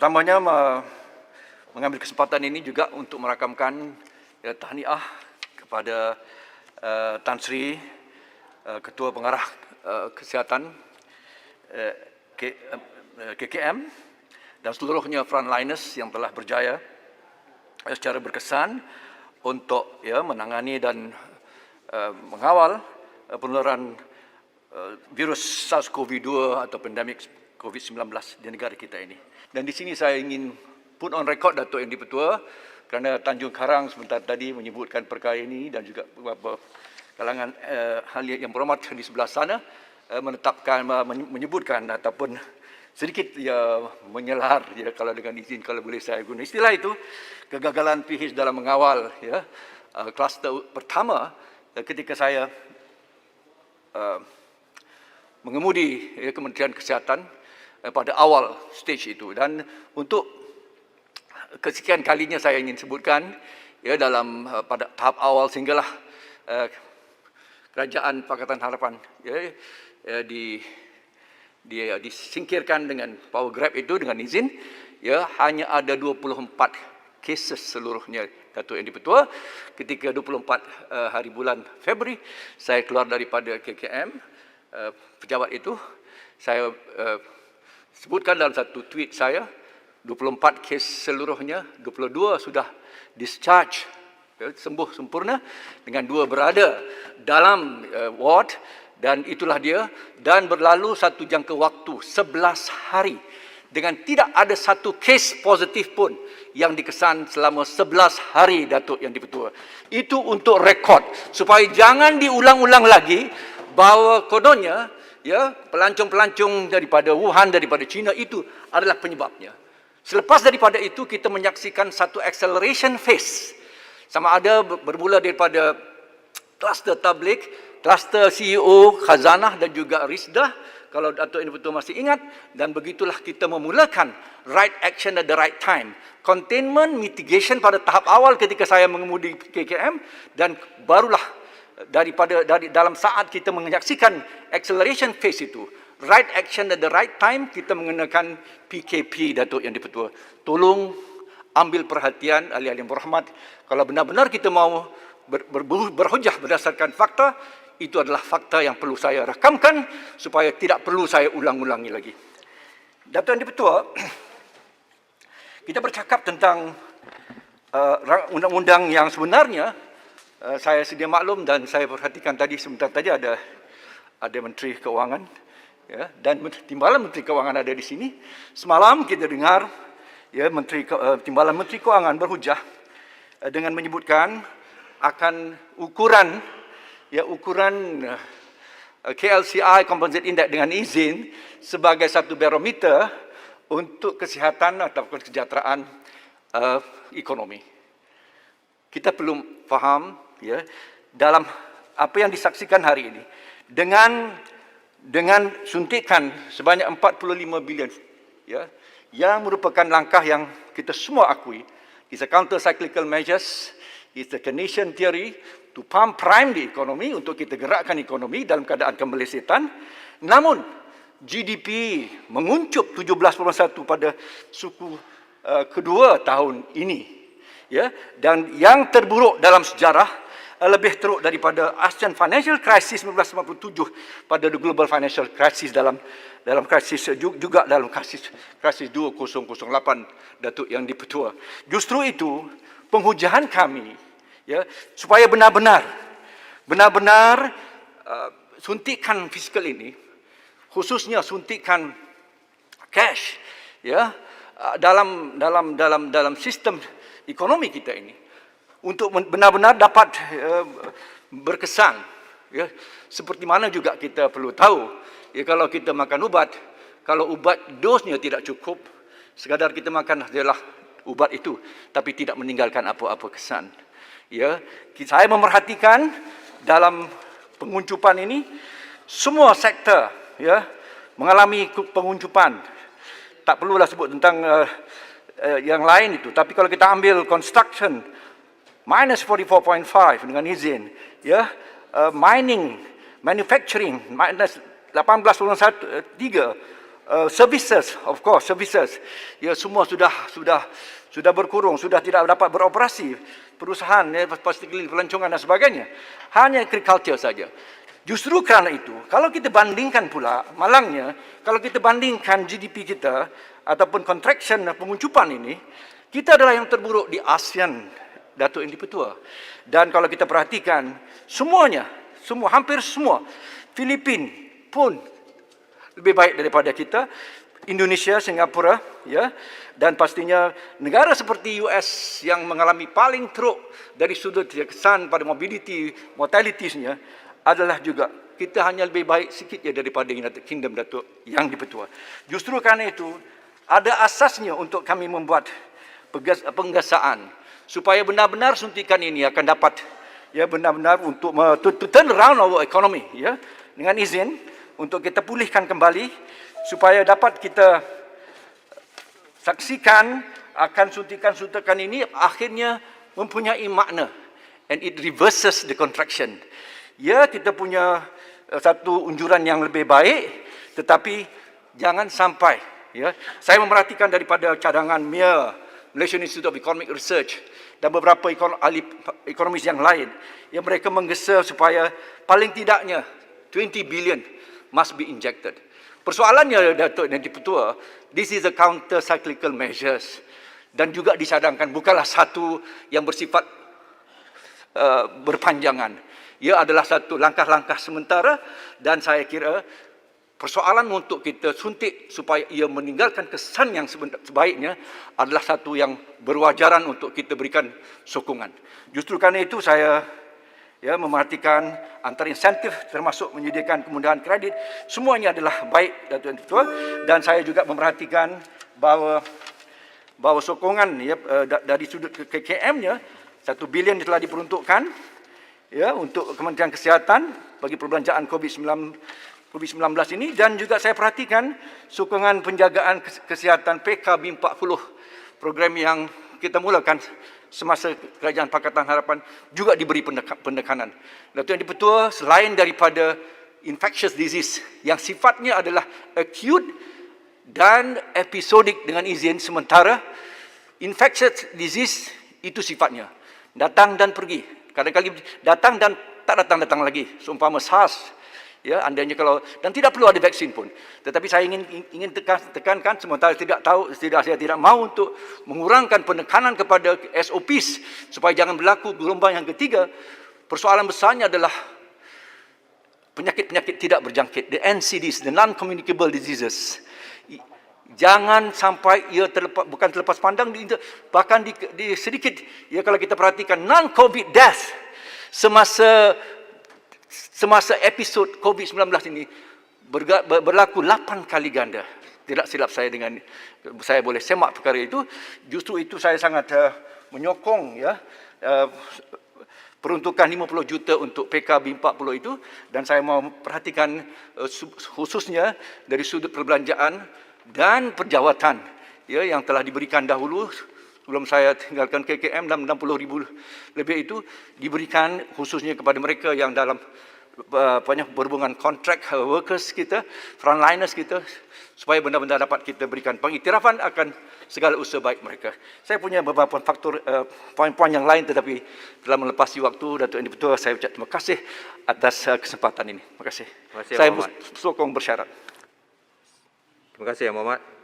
Pertamanya mengambil kesempatan ini juga untuk merakamkan tahniah kepada Tan Sri, Ketua Pengarah Kesihatan KKM dan seluruhnya frontliners yang telah berjaya secara berkesan untuk menangani dan mengawal penularan virus SARS-CoV-2 atau pandemik COVID-19 di negara kita ini. Dan di sini saya ingin put on record Datuk Yang di-Pertua kerana Tanjung Karang sebentar tadi menyebutkan perkara ini dan juga beberapa kalangan ahli yang berhormat di sebelah sana menyebutkan ataupun sedikit menyelar kalau dengan izin kalau boleh saya guna istilah itu, kegagalan PH dalam mengawal kluster pertama ketika saya mengemudi Kementerian Kesihatan pada awal stage itu. Dan untuk kesekian kalinya saya ingin sebutkan dalam pada tahap awal sehinggalah Kerajaan Pakatan Harapan disingkirkan dengan power grab itu dengan izin, hanya ada 24 cases seluruhnya Datuk Yang di-Pertua. Ketika 24 hari bulan Februari saya keluar daripada KKM, pejabat itu saya sebutkan dalam satu tweet saya 24 kes seluruhnya, 22 sudah discharge sembuh sempurna dengan 2 berada dalam ward, dan itulah dia. Dan berlalu satu jangka waktu 11 hari dengan tidak ada satu kes positif pun yang dikesan selama 11 hari Datuk Yang di-Pertua. Itu untuk rekod supaya jangan diulang-ulang lagi bahawa kononnya pelancong-pelancong daripada Wuhan, daripada China itu adalah penyebabnya. Selepas daripada itu kita menyaksikan satu acceleration phase, sama ada bermula daripada kluster tablik, kluster CEO Khazanah dan juga Risdah, kalau Datuk Yang di-Pertua masih ingat. Dan begitulah kita memulakan right action at the right time, containment mitigation pada tahap awal ketika saya mengemudi KKM, dan barulah dari dalam saat kita menyaksikan acceleration phase itu, right action at the right time, kita mengenakan PKP Datuk Yang di-Pertua. Tolong ambil perhatian ahli-ahli yang berhormat, kalau benar-benar kita mau berhujah berdasarkan fakta, itu adalah fakta yang perlu saya rakamkan supaya tidak perlu saya ulang-ulangi lagi. Datuk Yang di-Pertua, kita bercakap tentang undang-undang yang sebenarnya. Saya sedia maklum dan saya perhatikan tadi sebentar tadi ada Menteri Keuangan, dan Timbalan Menteri Keuangan ada di sini. Semalam kita dengar Timbalan Menteri Keuangan berhujah dengan menyebutkan akan ukuran KLCI Composite Index dengan izin sebagai satu barometer untuk kesihatan atau kesejahteraan ekonomi. Kita perlu faham dalam apa yang disaksikan hari ini dengan suntikan sebanyak 45 bilion yang merupakan langkah yang kita semua akui. It's a counter-cyclical measures, it's a Keynesian theory to pump prime the economy, untuk kita gerakkan ekonomi dalam keadaan kemelesetan. Namun GDP menguncup 17.1 pada suku kedua tahun ini, dan yang terburuk dalam sejarah, lebih teruk daripada Asian Financial Crisis 1997 pada the Global Financial Crisis, dalam krisis juga dalam krisis 2008 Datuk Yang di-Pertua. Justru itu penghujahan kami supaya benar-benar suntikan fiskal ini, khususnya suntikan cash dalam sistem ekonomi kita ini, untuk benar-benar dapat berkesan. Seperti mana juga kita perlu tahu, kalau kita makan ubat, kalau ubat dosnya tidak cukup, sekadar kita makan adalah ubat itu, tapi tidak meninggalkan apa-apa kesan. Saya memerhatikan dalam penguncupan ini, semua sektor mengalami penguncupan. Tak perlulah sebut tentang yang lain itu, tapi kalau kita ambil construction minus 44.5 dengan izin, mining, manufacturing minus 18.3, services, of course, services. Ya, semua sudah berkurung, sudah tidak dapat beroperasi. Perusahaan, particularly pelancongan dan sebagainya. Hanya agriculture saja. Justru kerana itu, kalau kita bandingkan pula, malangnya, kalau kita bandingkan GDP kita, ataupun contraction penguncupan ini, kita adalah yang terburuk di ASEAN, Datuk Yang Di-Pertua. Dan kalau kita perhatikan, hampir semua, Filipina pun lebih baik daripada kita, Indonesia, Singapura, ya, dan pastinya negara seperti US yang mengalami paling teruk dari sudut kesan pada mobility, mortalitiesnya adalah juga kita hanya lebih baik sikit ya daripada United Kingdom, Datuk Yang Di-Pertua. Justru kerana itu ada asasnya untuk kami membuat penggasaan supaya benar-benar suntikan ini akan dapat ya benar-benar untuk to turn around our economy, ya, dengan izin untuk kita pulihkan kembali supaya dapat kita saksikan akan suntikan-suntikan ini akhirnya mempunyai makna, and it reverses the contraction. Ya, kita punya satu unjuran yang lebih baik, tetapi jangan sampai, ya, saya memerhatikan daripada cadangan MIA, Malaysian Institute of Economic Research, dan beberapa ahli ekonomis yang lain, yang mereka menggesa supaya paling tidaknya 20 billion must be injected. Persoalannya, Datuk Yang Di-Pertua, this is a counter-cyclical measures, dan juga disadangkan bukanlah satu yang bersifat berpanjangan. Ia adalah satu langkah-langkah sementara, dan saya kira persoalan untuk kita suntik supaya ia meninggalkan kesan yang sebaiknya adalah satu yang berwajaran untuk kita berikan sokongan. Justru kerana itu saya memerhatikan antara insentif termasuk menyediakan kemudahan kredit, semuanya adalah baik, Datuk Yang Di-Pertua, dan saya juga memerhatikan bahawa sokongan dari sudut KKM-nya 1 bilion telah diperuntukkan ya untuk Kementerian Kesihatan bagi perbelanjaan COVID-19 ini, dan juga saya perhatikan sokongan penjagaan kesihatan PKB 40, program yang kita mulakan semasa Kerajaan Pakatan Harapan juga diberi pendekanan. Datuk Yang Di-Pertua, selain daripada infectious disease yang sifatnya adalah acute dan episodik dengan izin sementara, infectious disease itu sifatnya datang dan pergi. Kadang-kadang datang dan tak datang-datang lagi. Seumpama SARS, ya, andainya kalau, dan tidak perlu ada vaksin pun. Tetapi saya ingin tekankan, sementara saya tidak mau untuk mengurangkan penekanan kepada SOPs supaya jangan berlaku gelombang yang ketiga. Persoalan besarnya adalah penyakit-penyakit tidak berjangkit, the NCDs, the non-communicable diseases. Jangan sampai ia bukan terlepas pandang, bahkan di sedikit, ya, kalau kita perhatikan non-COVID death semasa episod COVID-19 ini berlaku 8 kali ganda. Tidak silap saya saya boleh semak perkara itu. Justru itu saya sangat menyokong, ya, peruntukan 50 juta untuk PKB 40 itu, dan saya mau perhatikan khususnya dari sudut perbelanjaan dan perjawatan, ya, yang telah diberikan dahulu sebelum saya tinggalkan KKM, dan 60,000 lebih itu diberikan khususnya kepada mereka yang dalam berhubungan contract workers kita, frontliners kita, supaya benar-benar dapat kita berikan pengiktirafan akan segala usaha baik mereka. Saya punya beberapa faktor poin-poin yang lain, tetapi telah melepasi waktu. Datuk Yang Di-Pertua, saya ucap terima kasih atas kesempatan ini. Terima kasih. Saya sokong bersyarat. Terima kasih, Yang Mohd.